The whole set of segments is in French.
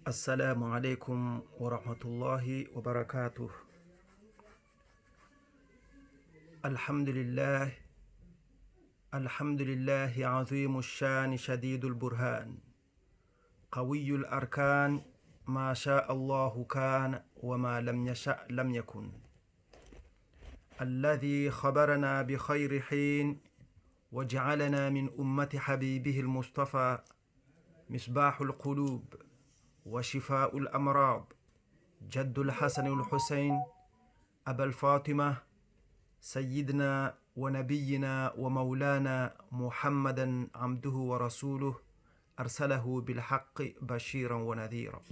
السلام عليكم ورحمة الله وبركاته. الحمد لله عظيم الشان شديد البرهان قوي الأركان ما شاء الله كان وما لم يشأ لم يكن الذي خبرنا بخير حين وجعلنا من أمة حبيبه المصطفى مصباح القلوب وشفاء الأمراض جد الحسن والحسين أبا الفاطمة سيدنا ونبينا ومولانا محمدا عبده ورسوله أرسله بالحق بشيرا ونذيرا.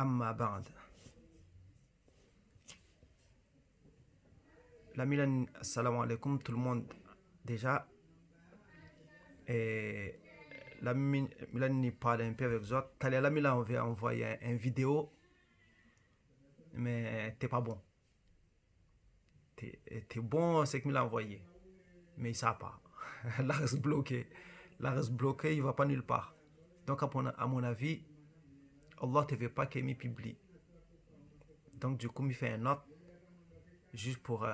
أما بعد. Assalamu alaikum tout le monde. Déjà, la Milan parle un peu avec vous autres. La Milan avait envoyé une vidéo, mais t'es pas bon. T'es bon, c'est que Milan a envoyé, mais il ne sait pas. La reste bloqué, il va pas nulle part. Donc à mon avis, Allah ne veut pas qu'il me publie. Donc du coup, il fait une note juste pour.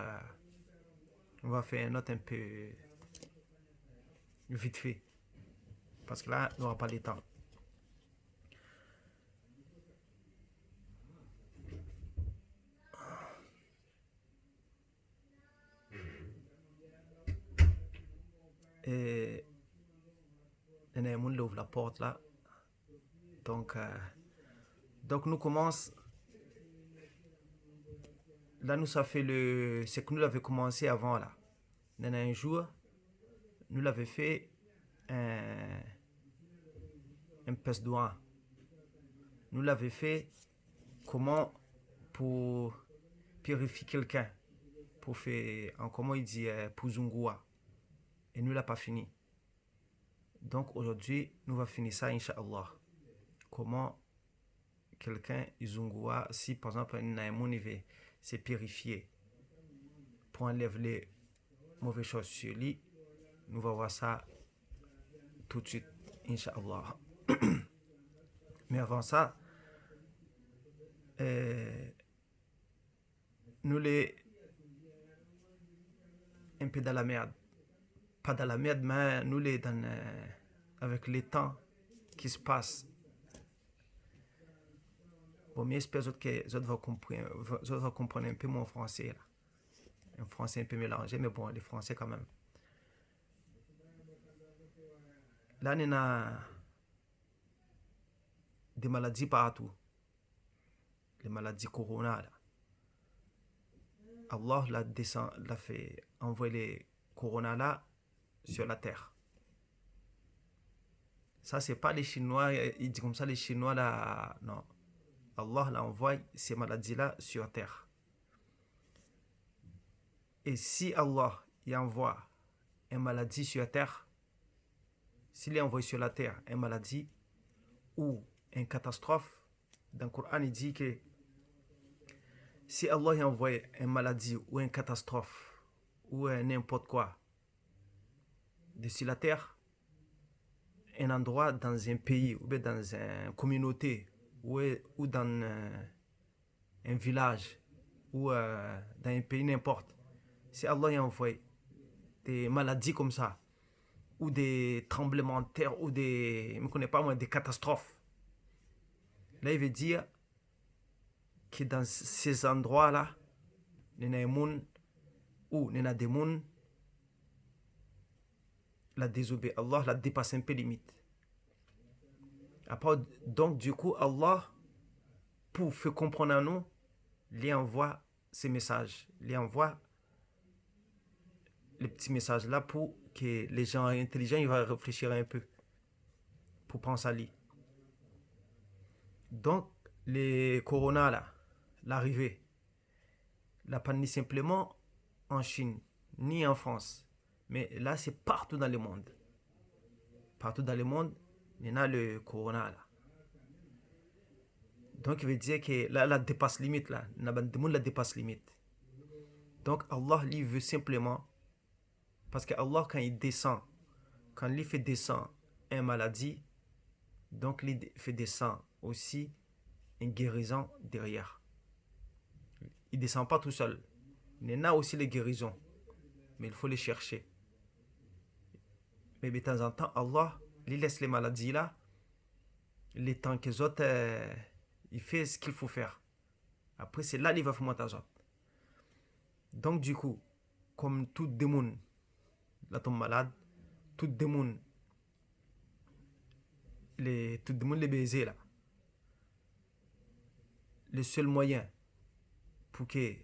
On va faire une note un peu vite fait. Parce que là, on n'aura pas le temps. Et on ouvre la porte là. Donc nous commence. Là, nous, ça fait le. C'est que nous l'avons commencé avant là. Un jour, nous l'avons fait un pes-doigt. Nous l'avons fait comment pour purifier quelqu'un. Pour faire, en comment il dit, pour Zungua. Et nous, l'avons pas fini. Donc aujourd'hui, nous allons finir ça, Inch'Allah. Comment quelqu'un, Zungua, si par exemple, un c'est purifié pour enlever les mauvaises choses sur lui, nous allons voir ça tout de suite, Inch'Allah. Mais avant ça, nous les un peu dans la merde. Pas dans la merde, mais nous les dans avec les temps qui se passent. Bon, mais j'espère que les autres vont comprendre un peu mon français là. Un français un peu mélangé, mais bon, les français quand même. Là, on a des maladies partout. Les maladies corona là. Allah l'a fait envoyer les corona là sur la terre. Ça, c'est pas les Chinois, ils disent comme ça, les Chinois là, non. Allah l'a envoyé ces maladies là sur terre. Et si Allah y envoie une maladie sur la terre, s'il envoie sur la terre une maladie ou une catastrophe, dans le Coran il dit que si Allah y envoie une maladie ou une catastrophe ou n'importe quoi dessus la terre, un endroit dans un pays ou bien dans une communauté ou dans un village ou dans un pays n'importe, si Allah y envoie des maladies comme ça ou des tremblements de terre ou des, je ne connais pas moi, des catastrophes, là il veut dire que dans ces endroits là il y a des gens ou il y a des gens la désobéi, Allah la dépasse un peu limite. Après, donc du coup Allah pour faire comprendre à nous, il envoie ces messages, il envoie les petits messages là pour que les gens intelligents ils vont réfléchir un peu pour penser à lui. Donc les corona là, l'arrivée, la pas ni simplement en Chine ni en France, mais là c'est partout dans le monde. Partout dans le monde, il y en a le corona là. Donc il veut dire que là, la dépasse limite là, le monde la dépasse limite. Donc Allah lui veut simplement, parce que Allah quand il fait descend une maladie, Donc, il fait descendre aussi une guérison derrière. Il ne descend pas tout seul. Il y en a aussi les guérisons, mais il faut les chercher. Mais de temps en temps, Allah, il laisse les maladies là, les temps que les autres, il fait ce qu'il faut faire. Après, c'est là qu'il va faire monter les autres. Donc, du coup, comme tout démon, là tombe malade, tout démon, les baisers là, le seul moyen pour que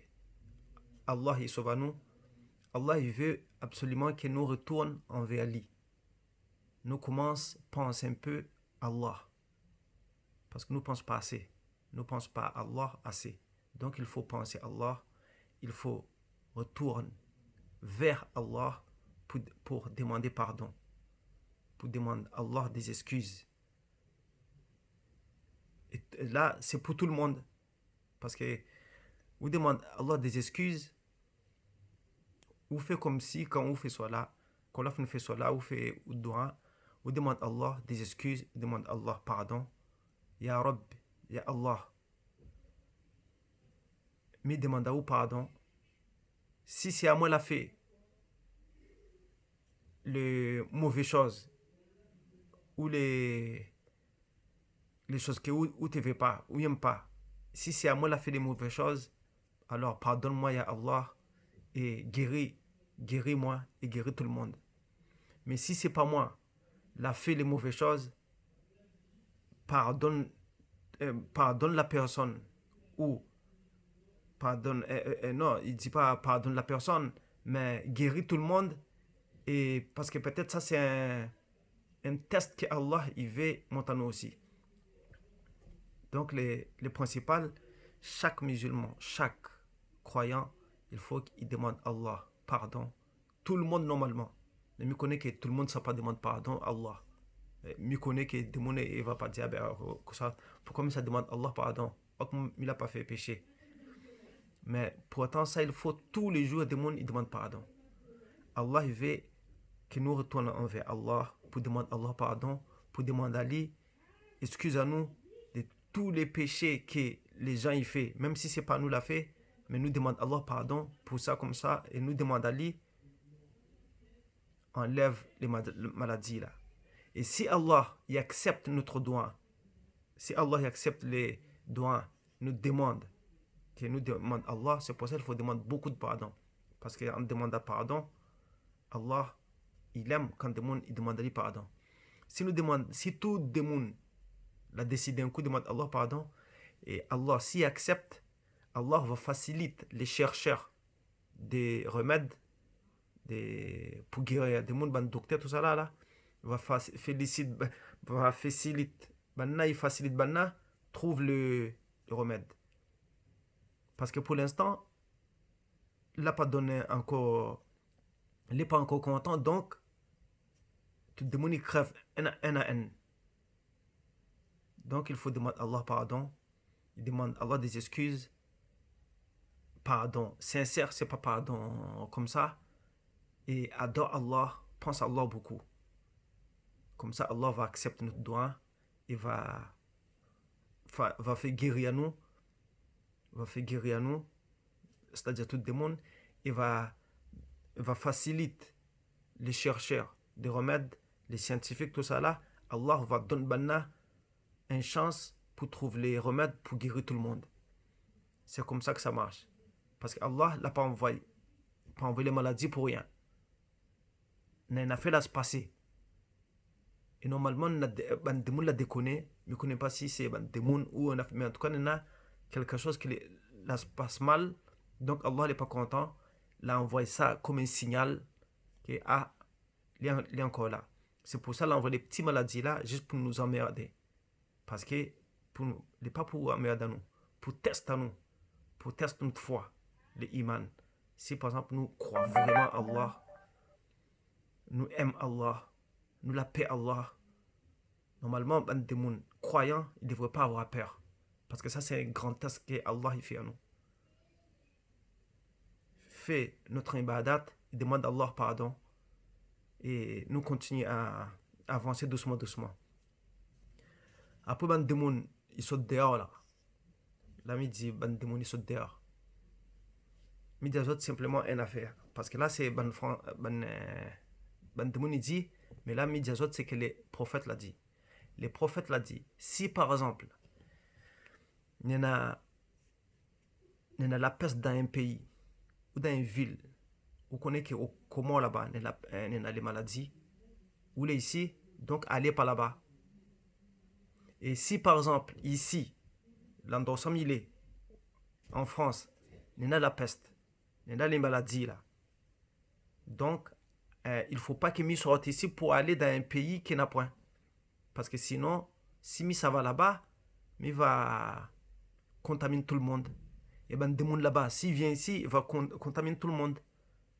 Allah il sauve nous, Allah il veut absolument que nous retournions envers lui. Nous commençons à penser un peu à Allah. Parce que nous ne pensons pas assez. Nous ne pensons pas à Allah assez. Donc il faut penser à Allah. Il faut retourner vers Allah pour demander pardon. Pour demander à Allah des excuses. Et là, c'est pour tout le monde. Parce que vous demandez à Allah des excuses. Vous faites comme si quand vous faites cela, quand Allah fait cela, vous faites doua. Vous demandez à Allah des excuses. Vous demandez à Allah pardon. Ya Rabb, Ya Allah. Mais demande à vous pardon. Si c'est à moi la fait les mauvaises choses ou les choses que vous ne veux pas ou n'aime pas, si c'est à moi la fait les mauvaises choses, alors pardonne-moi, Ya Allah, et guéris-moi et guéris tout le monde. Mais si c'est pas moi la fait les mauvaises choses, pardonne, pardonne la personne ou pardonne, non, il dit pas pardonne la personne, mais guéris tout le monde. Et parce que peut-être ça c'est un test que Allah il veut monter nous aussi. Donc les principales, chaque musulman, chaque croyant, il faut qu'il demande à Allah pardon. Tout le monde normalement. Mais je connais que tout le monde ne pas demander pardon à Allah. Je connais que tout le monde ne va pas dire pourquoi ça demande Allah pardon. Il n'a pas fait péché. Mais pourtant ça il faut tous les jours il demande pardon. Allah il veut que nous retournons envers Allah pour demander à Allah pardon, pour demander à lui, excuse-nous de tous les péchés que les gens y font, même si ce n'est pas nous l'a fait, mais nous demandons à Allah pardon pour ça comme ça, et nous demandons à lui, enlève les maladies là. Et si Allah il accepte notre doigt, si Allah il accepte les doigts, nous demande, que nous demande Allah, c'est pour ça qu'il faut demander beaucoup de pardon. Parce qu'en demandant pardon, Allah il aime quand le monde il demande à lui pardon. Si tout le monde l'a décidé un coup demande à Allah pardon, et Allah s'y accepte, Allah va faciliter les chercheurs des remèdes pour guérir des monde, docteur tout ça là, va faciliter, il facilite trouve le remède. Parce que pour l'instant, il n'a pas donné encore, il n'est pas encore content, donc tout le monde crève un à un. Donc il faut demander à Allah pardon, il demande à Allah des excuses, pardon sincère, c'est pas pardon comme ça, et adore Allah, pense à Allah beaucoup. Comme ça Allah va accepter notre doigt et va faire guérir nous, c'est-à-dire tout le monde, et va faciliter les chercheurs des remèdes, les scientifiques, tout ça là, Allah va donner une chance pour trouver les remèdes pour guérir tout le monde. C'est comme ça que ça marche. Parce qu'Allah n'a pas envoyé les maladies pour rien. Il a fait là se passer. Et normalement, les gens la déconné, mais ne connaissent pas si c'est des gens ou mais en tout cas, il y a quelque chose qui se passe mal. Donc Allah n'est pas content. Il a envoyé ça comme un signal que il est encore là. C'est pour ça qu'il a envoyé les petites maladies là, juste pour nous emmerder. Parce que, il n'est pas pour emmerder nous, pour tester nous, pour tester notre foi, l'iman. Si par exemple nous croyons vraiment à Allah, nous aimons Allah, nous la paix Allah, normalement, des gens croyants, ils ne devraient pas avoir peur. Parce que ça, c'est un grand test que Allah fait à nous. Fait notre ibadat, demande à Allah pardon, et nous continuons à avancer doucement. Après, ben démon, il saute dehors là. Là, il dit, ben démon, il saute dehors. Mais des autres, simplement une affaire. Parce que là, c'est ben démon, il dit, mais là, des autres, c'est que les prophètes l'ont dit. Les prophètes l'ont dit. Si par exemple, il y en a la peste dans un pays ou dans une ville, où on connaît que comment là-bas, il y a les maladies, ou les ici, donc allez pas là-bas. Et si par exemple, ici, l'endroit où il est, en France, il y a la peste, il y a les maladies là. Donc, il ne faut pas que mi sorte ici pour aller dans un pays qui n'a point. Parce que sinon, si mi ça va là-bas, mi va contaminer tout le monde. Et ben, des gens là-bas, s'il vient ici, il va contaminer tout le monde.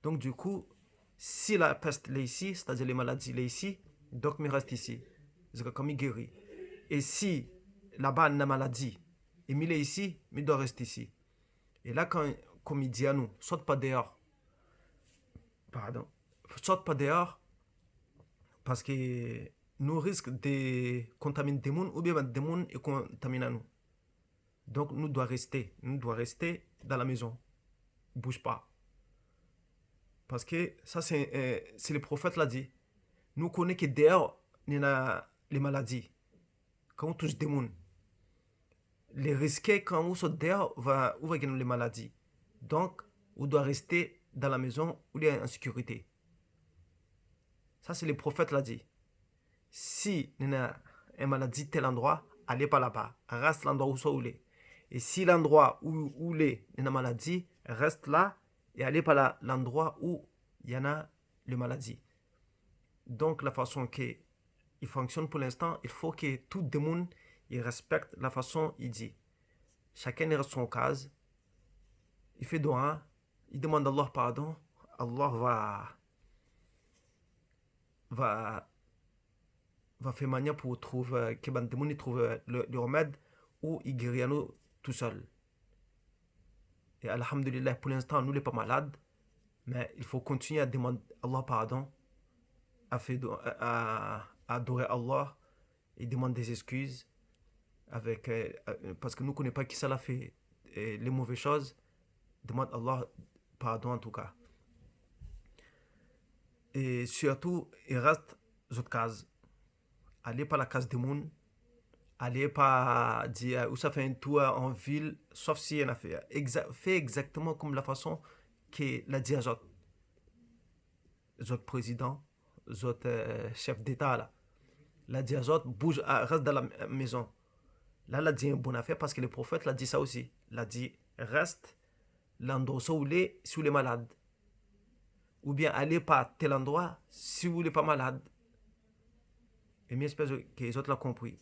Donc, du coup, si la peste est ici, c'est-à-dire les maladies est ici, donc mi reste ici. C'est comme il guérit. Et si là-bas, il y a une maladie, et mi est ici, mi doit rester ici. Et là, quand, comme il dit à nous, saute pas dehors. Pardon. Saute pas dehors parce que nous risquons de contaminer des gens ou bien des gens et contaminer nous. Donc nous devons rester dans la maison. Bouge pas. Parce que ça c'est le prophète l'a dit. Nous connaissons que dehors il y a les maladies. Quand on touche des gens, les risques quand on saute dehors va gagner les maladies. Donc on doit rester dans la maison où il y a en sécurité. Ça c'est le prophète l'a dit. Si il y a une maladie tel endroit, allez pas là-bas. Reste l'endroit où vous est. Et si l'endroit où il y a une maladie, reste là et allez pas là l'endroit où il y en a la maladie. Donc la façon qu'il fonctionne pour l'instant, il faut que tout le monde respecte la façon il dit. Chacun reste son cas. Il fait doigt, il demande à Allah pardon. Allah va faire manière pour trouver que ben démon trouve le remède ou il guérit nous tout seul. Et alhamdulillah pour l'instant nous n'est pas malade, mais il faut continuer à demander Allah pardon, à adorer Allah et demander des excuses avec parce que nous ne connaissons pas qui ça l'a fait les mauvaises choses. Demande Allah pardon en tout cas. Et surtout il reste autres cases. Allez pas la case des monde. Allez pas dire où ça fait un tour en ville, sauf si y en a fait. Fait exactement comme la façon que l'a dit à autres présidents, autres chefs d'État là. L'a dit à autres, bouge, reste dans la maison. Là, l'a dit une bonne affaire parce que le prophète l'a dit ça aussi. L'a dit, reste l'endroit où il est si vous êtes malade. Ou bien allez pas tel endroit si vous n'êtes pas malade. Et bien, j'espère que les autres l'ont compris.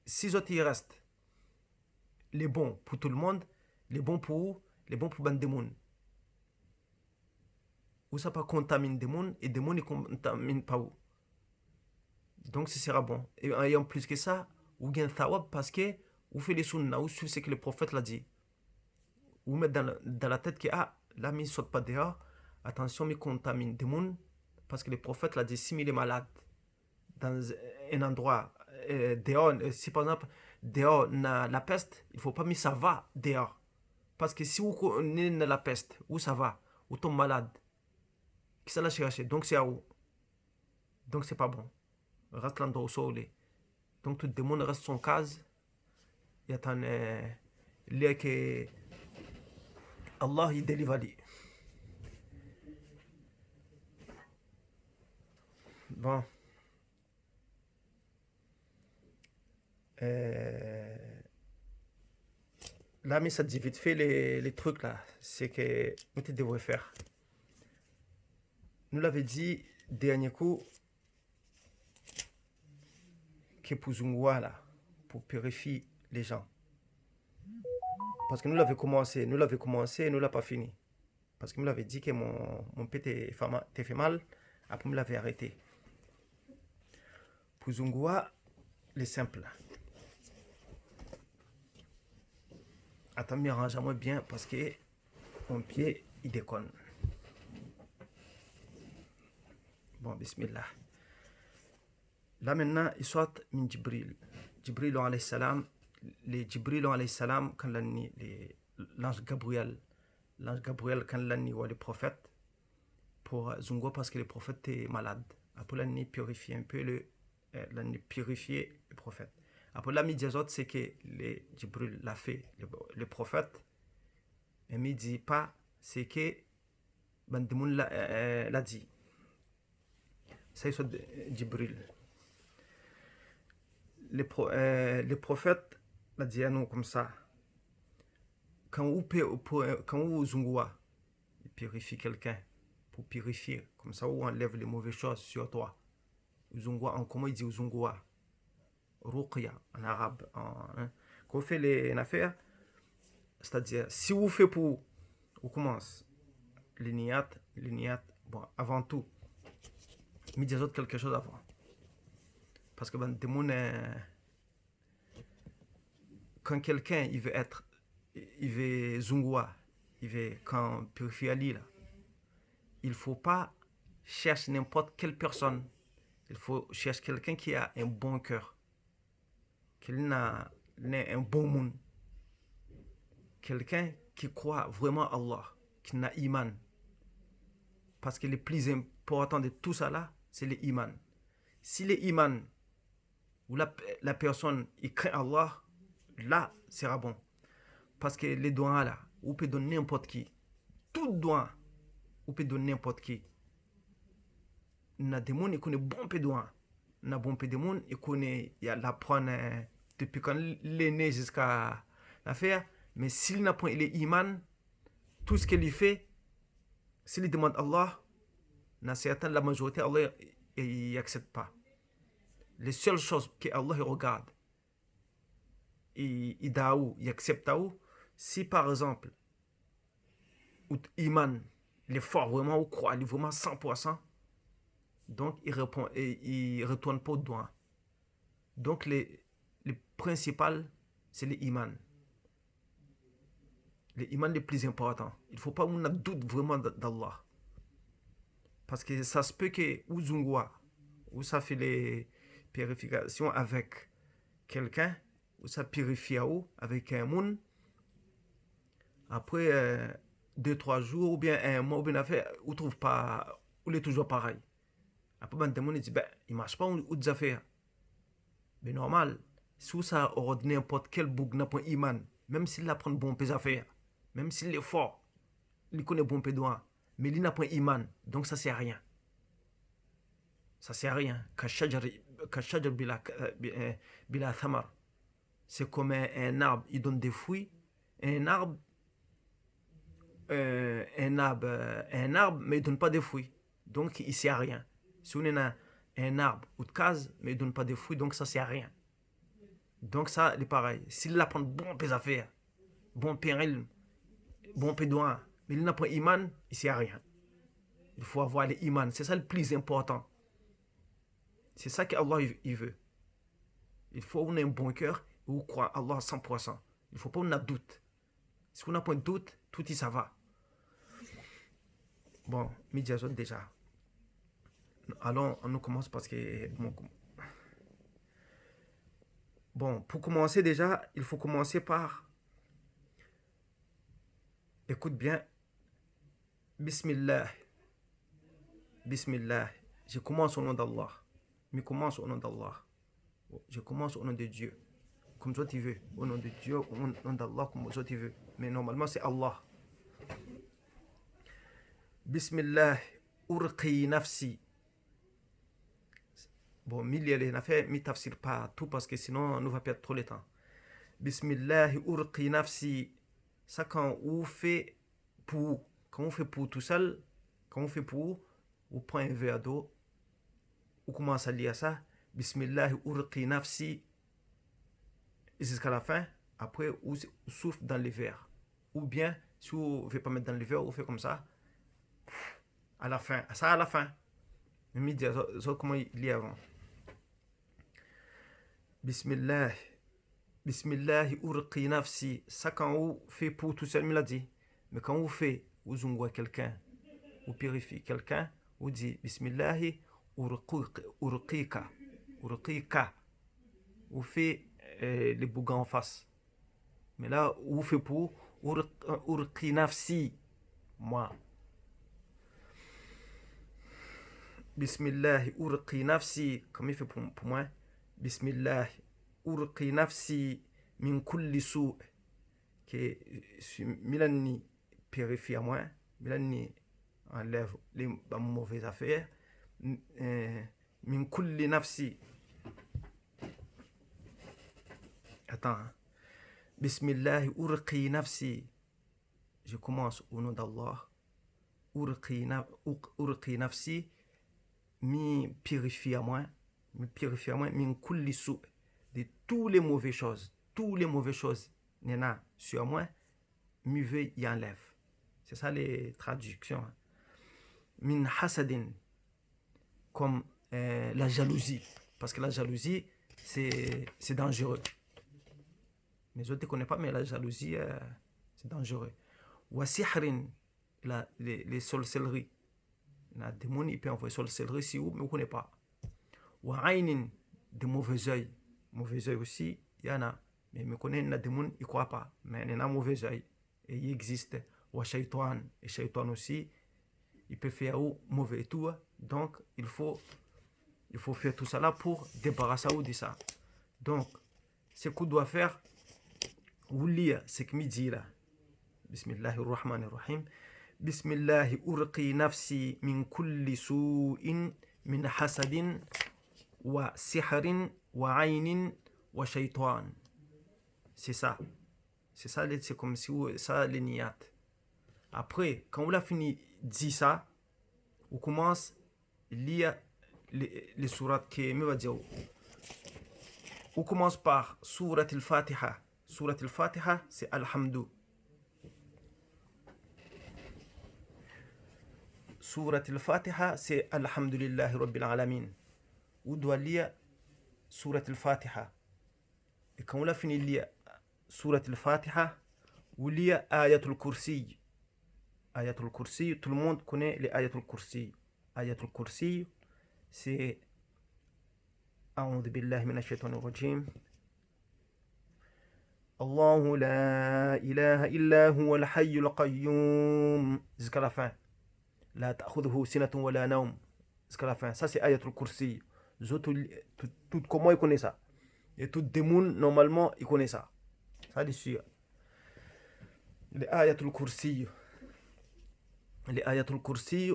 Si les autres y restent, les bons pour tout le monde, les bons pour ben des monde. Ou ça pas contamine des monde et des monde ne contamine pas où. Donc ce sera bon. Et en plus que ça, vous gagnez thawab parce que vous faites les sunna, vous suivez ce que le prophète l'a dit. Vous mettez dans la tête que là, il ne saute pas dehors. Attention, il contamine des monde parce que le prophète l'a dit si il est malade dans un endroit dehors, si par exemple dehors la peste, il ne faut pas mettre ça va dehors. Parce que si vous connaissez la peste, où ça va, vous tombez malade, qui ça l'a cherché, donc c'est à où. Donc c'est pas bon. Reste l'endroit où ça est. Donc tout le monde reste son case. Il y a un lien que Allah il délivre. Bon. Là, mais ça dit vite fait les trucs là. C'est que tu devrais faire. Nous l'avons dit dernier coup que pour Zungwa là, pour purifier les gens. Parce que nous l'avons commencé, et nous l'avons pas fini. Parce que nous l'avons dit que mon pied t'a fait mal, après nous l'avons arrêté. Pour Zungwa, les simples. Attends, mais arrange-moi bien parce que mon pied il déconne. Bon, bismillah. Là maintenant, il sort min Jibril. Jibril alayhi salam, les Jibril alayhi salam, quand l'ange Gabriel, quand l'année voit les prophètes, pour Zungo parce que les prophètes étaient malades. Après l'année purifier un peu l'année purifier les prophètes. Après la midi des autres, c'est que les Jibril l'a fait, les prophètes. Et il dit pas, c'est que Bandemoun l'a dit. Ça, c'est Jibril. Les prophètes l'a dit à nous comme ça. Quand vous Zungoua, il purifie quelqu'un pour purifier, comme ça, on enlève les mauvaises choses sur toi. Zungoua, en comment il dit Zungoua? Ruqya en arabe. Quand vous faites les affaires, c'est-à-dire, si vous faites pour, vous commence les niyat, bon, avant tout, mais des autres quelque chose avant. Parce que ben, quand quelqu'un il veut zungwa, il veut quand purifier Ali là, il faut pas chercher n'importe quelle personne. Il faut chercher quelqu'un qui a un bon cœur, qui a un bon monde, quelqu'un qui croit vraiment à Allah, qui a iman. Parce que le plus important de tout ça là, c'est le iman. Si le iman ou la personne il craint Allah, là, sera bon. Parce que les doigts là, on peut donner n'importe qui. Tout doigt, on peut donner n'importe qui. Na des gens qui connaissent bon peu doigt. Na bon peu de monde, ils connaissent, il y a l'apprendre depuis quand les nés jusqu'à la faire. Mais s'il n'a pas les iman, tout ce qu'il fait, s'il demande Allah, na certain la majorité Allah il accepte pas. Les seules choses que Allah regarde, il accepte si par exemple iman il est fort vraiment ou croit il est vraiment 100%, donc il répond et il retourne pas au doigt. Donc les principales c'est les iman les plus importants. Il faut pas qu'on doute vraiment d'Allah, parce que ça se peut que ou zungwa ou ça fait les purifications avec quelqu'un ou ça purifie avec un monde. Après 2-3 jours ou bien un mois ou bien affaire, on trouve pas, on est toujours pareil. Après ben il dit ben il marche pas ou des affaires. Mais normal, si ça ordonne n'importe quel bouc n'a pas iman, même s'il apprend bon peu affaires, même s'il est fort, il connaît bon peu droit, mais il n'a pas iman, donc ça sert à rien. Ça sert à rien. Kashajar bila thamar. C'est comme un arbre, il donne des fruits. Un arbre, mais il ne donne pas de fruits. Donc, il ne sert à rien. Si on a un arbre ou de case, mais il ne donne pas de fruits, donc ça ne sert à rien. Donc, ça, c'est pareil. S'il apprend bon peu affaires, bon péril, bon peu droit, mais il n'a pas iman, il ne sert à rien. Il faut avoir l'iman. C'est ça le plus important. C'est ça qu'Allah il veut. Il faut qu'on ait un bon cœur et qu'on croit à Allah à 100%. Il ne faut pas qu'on ait de doute. Si on n'a pas de doute, tout y ça va. Bon, midi déjà. Allons, on commence parce que... Bon, pour commencer déjà, il faut commencer par... Écoute bien. Bismillah. Bismillah. Je commence au nom d'Allah. Mais commence au nom d'Allah. Je commence au nom de Dieu. Comme toi tu veux. Au nom de Dieu, au nom d'Allah, comme toi tu veux. Mais normalement, c'est Allah. Bismillah. Urqi nafsi. Bon, on a fait, mais tafsir pas tout parce que sinon, on va perdre trop le temps. Bismillah. Urqi nafsi. Ça, quand on fait pour tout seul, quand on fait pour, on prend un verre d'eau, on commence à lire ça. Bismillah. Urqi nafsi. Jusqu'à la fin, après, on souffle dans le verre. Ou bien, si vous ne veut pas mettre dans le verre, on fait comme ça. À la fin. Ça, à la fin. Mais dire comment il est avant. Bismillah. Bismillah, urqi nafsi. Ça, quand on fait pour tout seul, il a dit. Mais quand on fait, vous zungwa quelqu'un, vous purifiez quelqu'un, vous dit Bismillah, urqika. urqika. Ou fait les bougans en face. Mais là, ou fait pour urqi nafsi, moi. Bismillah, urqi nafsi, comme il fait pour moi. Bismillah, urqi nafsi min kulli sou. Que Milani purifie à moi, Milani enlève les mauvaises affaires. Min kulli nafsi. Attends. Bismillah, urqi nafsi. Je commence au nom d'Allah. Urqi nafsi. Mi purifie à moi. Min kulli sou. De toutes les mauvaises choses. Toutes les mauvaises choses. Nena sur moi. Mi veut y enlève. C'est ça les traductions. Min hasadin. Comme la jalousie. Parce que la jalousie, c'est dangereux. Les autres ne connaissent pas, mais la jalousie, c'est dangereux. Wa sihrin, les sorcelleries. Les démons, ils peuvent envoyer sorcellerie si vous, mais vous ne connaissez pas. Wa ainin, de mauvais oeil. Mauvais oeil aussi, il y en a. Mais me connaît les démons, ils ne croient pas. Mais il y en a mauvais oeil. Et il existe. Wa shaitan. Et shaitan aussi, il peut faire mauvais et tout. Donc, il faut faire tout ça là pour débarrasser de ça. Donc, ce qu'on doit faire, ou lire ce que me dit là. Bismillahirrahmanirrahim. Bismillahi urqi nafsi min kulli su'in min hasadin wa sihrin wa aynin wa shaitan. C'est ça. C'est comme si ça les niyat. Après, quand on a fini dit ça, on commence à lire les sourates qui me va dire. On commence par Surat al-Fatiha. Surat al-Fatiha, c'est Alhamdou. Surat al-Fatiha, c'est Alhamdulillahi Rabbil Alamin. On doit lire Surat al-Fatiha. Et quand on a fini de lire Surat al-Fatiha, on lit Ayatul Kursi. Ayatul Kursi, tout le monde connaît les Ayatul Kursi. Ayatul Kursi, c'est أعوذ بالله من الشيطان الرجيم الله لا إله إلا هو الحي القيوم jusqu'à la fin لا تأخذه سنة ولا نوم jusqu'à la fin. Ça c'est Ayatul Kursi. Tout comment ils connaissent ça. Et tout démon normalement ils connaissent ça. Ça c'est sûr. Les Ayatul Kursi. Les Ayatul Kursi,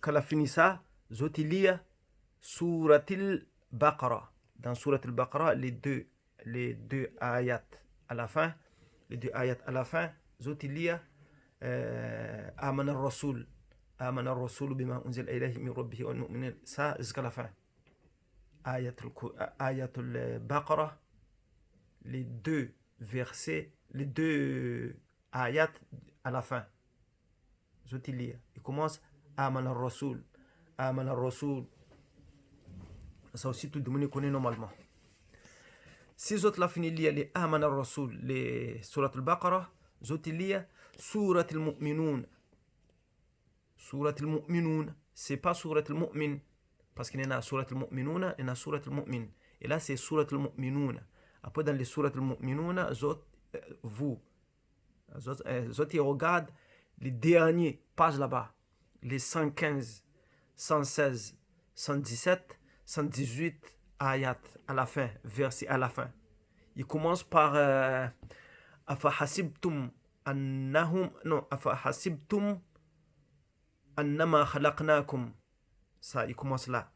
quand la fini ça, ils lisent Suratil Baqara. Dans Surat al-Baqara, les deux ayats à la fin, Zotilia Aman al-Rasul. Aman al-Rasul bima unzil ilayhi min rabbihi wal mu'minin. Ça jusqu'à la fin. Ayatul Baqara, les deux versets, les deux ayats à la fin. Zotilia. Il commence Aman al-Rasul. Aman al-Rasul. Ça aussi, tout le monde connaît normalement. Si vous avez fini de lire les Aman al-Rasul, les Surat al-Baqarah, vous avez lu Surat al-Mu'minun. Surat al-Mu'minun, c'est pas Surat al-Mu'min. Parce qu'il y a Surat al-Mu'minun et Surat al-Mu'min. Et là, c'est Surat al-Mu'minun. Après, dans les Surat al-Mu'minun, vous regardez les dernières pages là-bas. Les 115, 116, 117, 118 ayat à la fin, verset à la fin. Il commence par Afahasibtum annahum, non, Afahasibtum annama khalaqnakum. Ça, il commence là.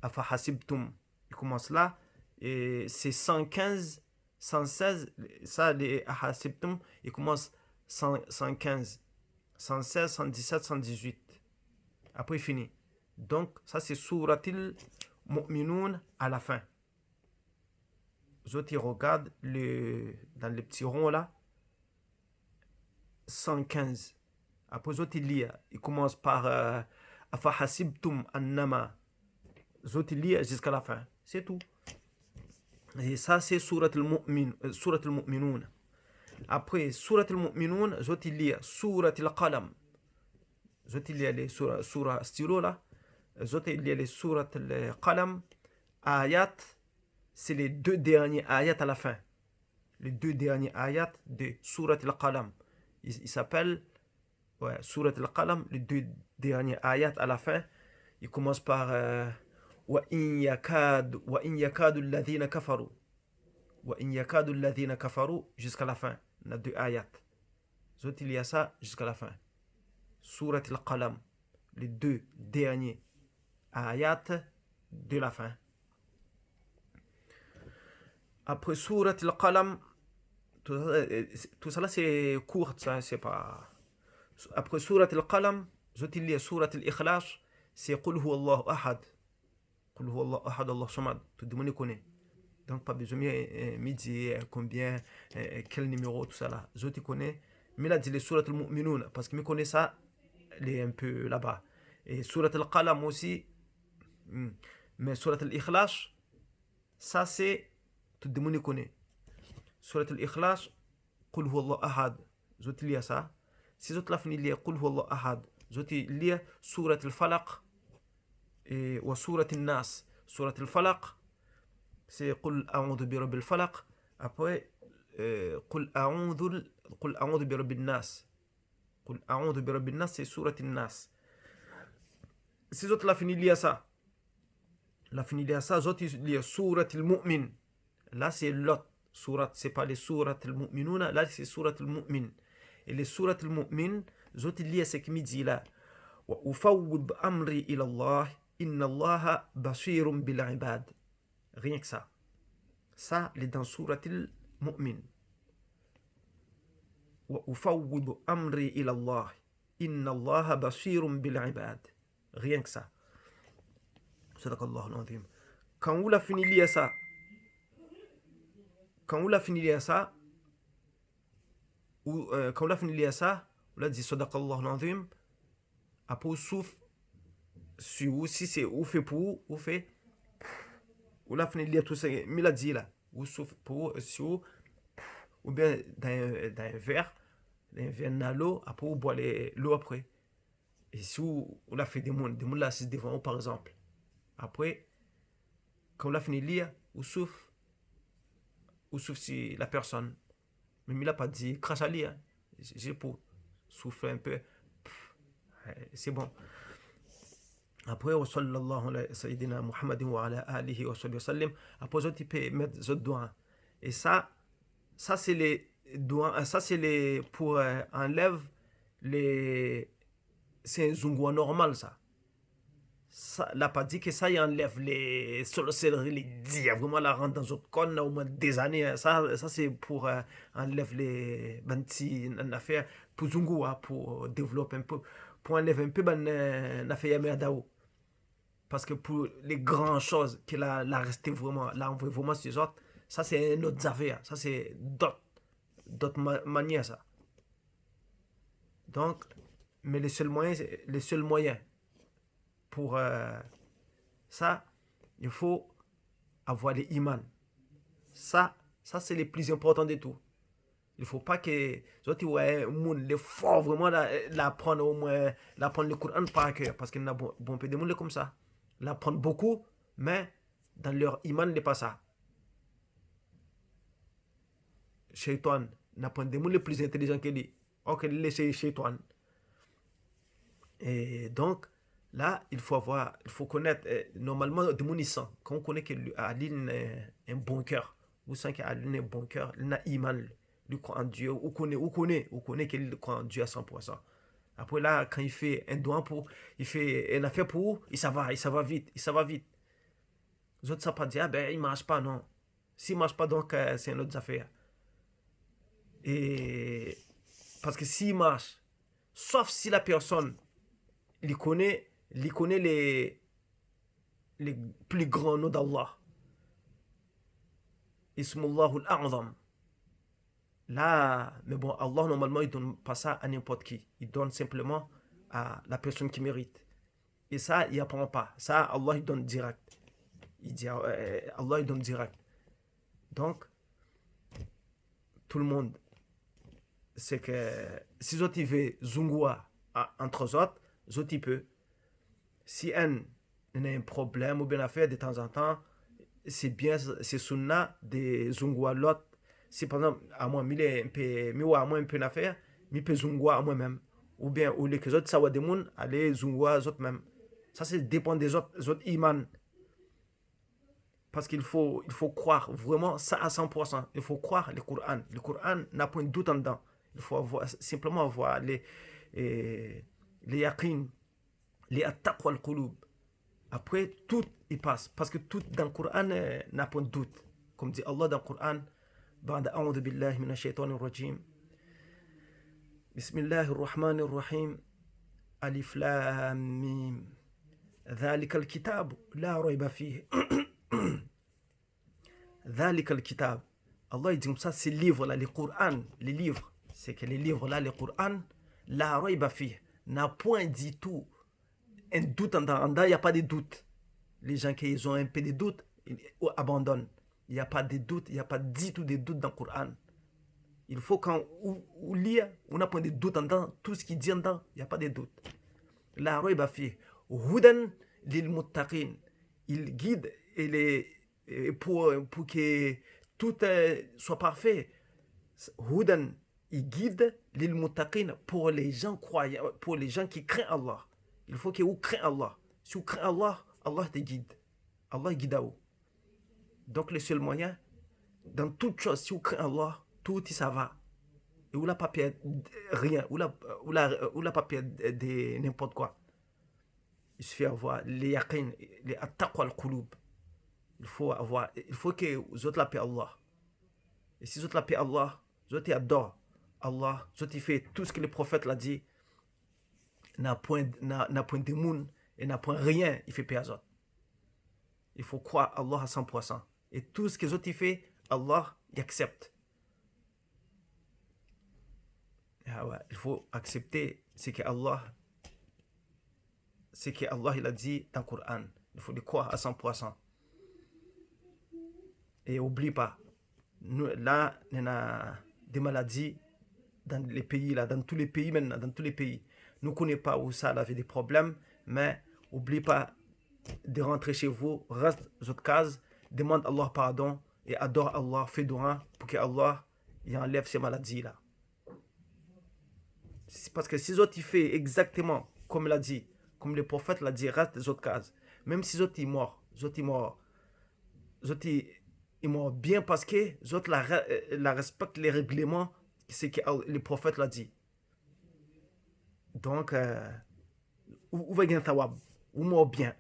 Afahasibtum, il commence là. Et c'est 115, 116, ça, les Ahasibtum, il commence 115, 116, 117, 118. Après, il finit. Donc, ça c'est Suratil Mu'minun à la fin. Les autres, ils regardent dans les petits ronds là. 115. Après, les autres, ils lisent. Ils commencent par Afahasibtum annama. Les autres, ils lisent jusqu'à la fin. C'est tout. Et ça, c'est Suratil Mu'minun. Après, Suratil Mu'minun, les autres, ils lisent Suratil Qalam. Les autres, ils lisent les surah stylo là. Les autres, il y a les surat al-Qalam, ayat, c'est les 2 derniers ayats à la fin. Les 2 derniers ayats de Surat al-Qalam. Il s'appelle Surat al-Qalam, les 2 derniers ayats à la fin. Il commence par وَإِن يَكَادُ الَّذِينَ كَفَرُوا وَإِن يَكَادُ الَّذِينَ كَفَرُوا jusqu'à la fin. On a 2 ayats. Il y a ça jusqu'à la fin. Surat al-Qalam, les 2 derniers ayats de la fin. Après Surat al-Qalam, tout ça là c'est court, ça c'est pas. Après Surat al-Qalam, il y a Surat al-Ikhlas, c'est Qul huwa Allahu ahad. Qul huwa Allahu ahad, Allah samad. Tout le monde connaît. Donc pas besoin de me dire combien, quel numéro, tout ça là. Je te connais. Mais là, dit les Surat al-Mu'minun, parce que je connais ça, il est un peu là-bas. Et Surat al-Qalam aussi. Mais Surat al-Ikhlas, ça c'est tout le monde connaît. Surat al-Ikhlas, Qul huwa Allahu ahad. Je te lis ça. Si je te la finis de lire Qul huwa Allahu ahad, je te lis Surat al-Falaq et Surat al-Nas. Surat al-Falaq, c'est Qul a'udhu bi rabbil falaq. Après, Qul a'udhu bi rabbin nas. Qul a'udhu bi rabbin nas, c'est Surat al-Nas. Si je te la finis de lire ça, je te lis Surat al-Mu'min. Là, c'est l'autre surat, c'est pas les Surat al-Mu'minuna, là, c'est Surat al-Mu'min. Et les Surat al-Mu'min, je te lis ce qui me dit là. Wa ufawwid amri ila Allah, inna Allah basirun bil ibad. Rien que ça. Ça, il est dans Surat al-Mu'min. Wa ufawwid amri ila Allah, inna Allah basirun bil ibad. Rien que ça. Sadaqallahu al-azim. Quand vous la fini lire ça, quand vous la fini lire ça, on a dit Sadaqallahu al-azim. Après, on souffle sur vous, si c'est ou fait pour ou fait. On a fini de lire tout ça, mais l'a dit là. Ou souffle pour sur ou bien dans un verre nalo, après on boit l'eau après. Et si on a fait des mondes là assis devant vous par exemple. Après, quand on a fini de lire, on souffle sur la personne. Mais il n'a pas dit crache à lire. J'ai pour souffler un peu. C'est bon. Après, wa sallallahu ala sayyidina Muhammadin wa ala alihi wa sallam. Après, tu peux mettre les doigts. Et ça c'est les doigts. Ça, c'est les. Pour enlève les. C'est un zungwa normal, ça. Ça n'a pas dit que ça y enlève les sorcelleries, les dieux, vraiment la rendre dans notre corps au moins des années. Ça c'est pour enlever les banti affaires pour zungwa, pour développer un peu, pour enlever un peu ben affaire merdao. Parce que pour les grandes choses qu'il a resté vraiment, là on voit vraiment ces autres, ça c'est une autre affaire, ça c'est d'autres manières ça. Donc, mais les seuls moyens pour ça, il faut avoir les imams. Ça c'est le plus important de tout. Il ne faut pas que les gens fort vraiment l'apprendre au moins, l'apprendre le Coran par cœur. Parce qu'il y a bon peu de monde comme ça. L'apprendre beaucoup, mais dans leur iman, n'est pas ça. Shaitan, n'apprendre des gens les plus intelligents que lui. Ok, laissez Shaitan. Et donc, là, il faut connaître, normalement, des gens quand on connaît qu'Ali a un bon cœur, vous savez qu'Ali a un bon cœur, il a iman, il croit en Dieu, on connaît qu'il croit en Dieu à 100%. Après là, quand il fait un doigt il fait une affaire pour, il ça va vite. Les autres, ça ne pas dire, il ne marche pas, non. S'il ne marche pas, donc c'est une autre affaire. Et parce que s'il marche, sauf si la personne, il connaît les plus grands noms d'Allah. Ismullahul A'zam. Là, mais bon, Allah, normalement, il ne donne pas ça à n'importe qui. Il donne simplement à la personne qui mérite. Et ça, il n'apprend pas. Ça, Allah, il donne direct. Allah, il donne direct. Donc, tout le monde, c'est que si vous avez Zungwa entre autres, vous peut. Si un a un problème ou bien affaire de temps en temps, c'est bien, c'est sunna de zungwa lot. Si par exemple, à moi, mi wa moi un peu d'affaire, mi peut zungwa à moi-même. Ou bien, ou les autres, ça va des moun, aller zungwa aux autres même. Ça, c'est dépend des autres imams. Parce il faut croire vraiment ça à 100%. Il faut croire le Coran. Le Coran n'a pas de doute en dedans. Il faut simplement avoir les yaqin, les attaqwa al-qulub. Après, tout il passe. Parce que tout dans le Coran n'a pas de doute. Comme dit Allah dans le Coran, بعد أعوذ بالله من الشيطان الرجيم بسم الله الرحمن الرحيم ألف لام ميم ذلك الكتاب لا ريب فيه ذلك الكتاب. Allah il dit comme ça, ces livres-là, les Coran, les livres, c'est que les livres-là, les Coran, la rayba fi, n'a point dit tout. Un doute en dedans, il n'y a pas de doute. Les gens qui ont un peu de doute, ils abandonnent. Il n'y a pas de doute, il n'y a pas du tout de doute dans le Coran. Il faut quand on lit, on n'a point de doute en dedans, tout ce qui dit en dedans, il n'y a pas de doute. La rayba fi, hudan lil muttaqin, il guide pour que tout soit parfait. Hudan, il guide lil muttaqin pour les gens croyants, pour les gens qui craignent Allah. Il faut que vous craignez Allah. Si vous craignez Allah, Allah te guide. Allah guide à vous. Donc le seul moyen, dans toute chose, si vous craignez Allah, tout ça va. Et vous n'avez pas peur de rien, vous n'avez pas peur de n'importe quoi. Il suffit d'avoir les yaqin, les attaqwa al-qulub. Il faut que vous autres la paix Allah. Et si vous autres la paix Allah, vous autres adorent Allah, vous autres fait tout ce que le prophète l'a dit, n'a point de moun et n'a point rien, il fait paix à autres. Il faut croire Allah à 100%. Et tout ce que les autres fait, Allah y accepte. Ah ouais, il faut accepter ce que Allah il a dit dans le Coran. Il faut le croire à 100%. Et oublie pas, nous, là, on a des maladies dans les pays, là, dans tous les pays maintenant, dans tous les pays. Nous ne connaissons pas où ça avait des problèmes, mais oublie pas de rentrer chez vous, reste dans votre case, demande Allah pardon et adore Allah, fais dua pour que Allah il enlève ces maladies-là. C'est parce que si les autres ils font exactement comme il a dit, comme le prophète l'a dit, reste dans les autres cases. Même si les autres ils meurent, ils meurent bien parce que les autres la respectent les règlements, c'est que le prophète l'a dit. Donc, vous va gagner tawab, vous meurez bien.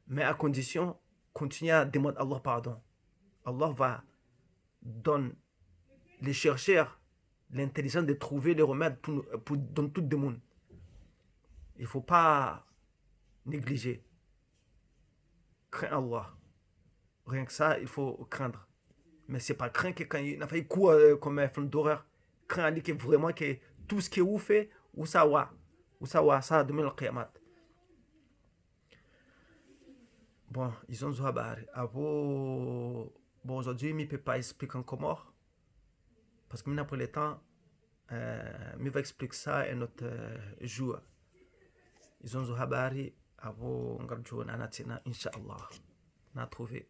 Mais à condition, continuez à demander Allah pardon. Allah va donner les chercheurs l'intelligence de trouver les remèdes pour dans tout le monde. Il ne faut pas négliger. Crains Allah. Rien que ça, il faut craindre. Mais c'est pas craindre que quand il a fait coup comme un film d'horreur. Craindre que vraiment que tout ce que vous faites, ou ça va, ça demain le qiyamah. Bon, ils ont habari. Bon, aujourd'hui, je ne peux pas expliquer encore. Parce que maintenant, pour le temps, je vais expliquer ça un autre jour. Ils ont habari. On va jouer, Inch'Allah. On a trouvé.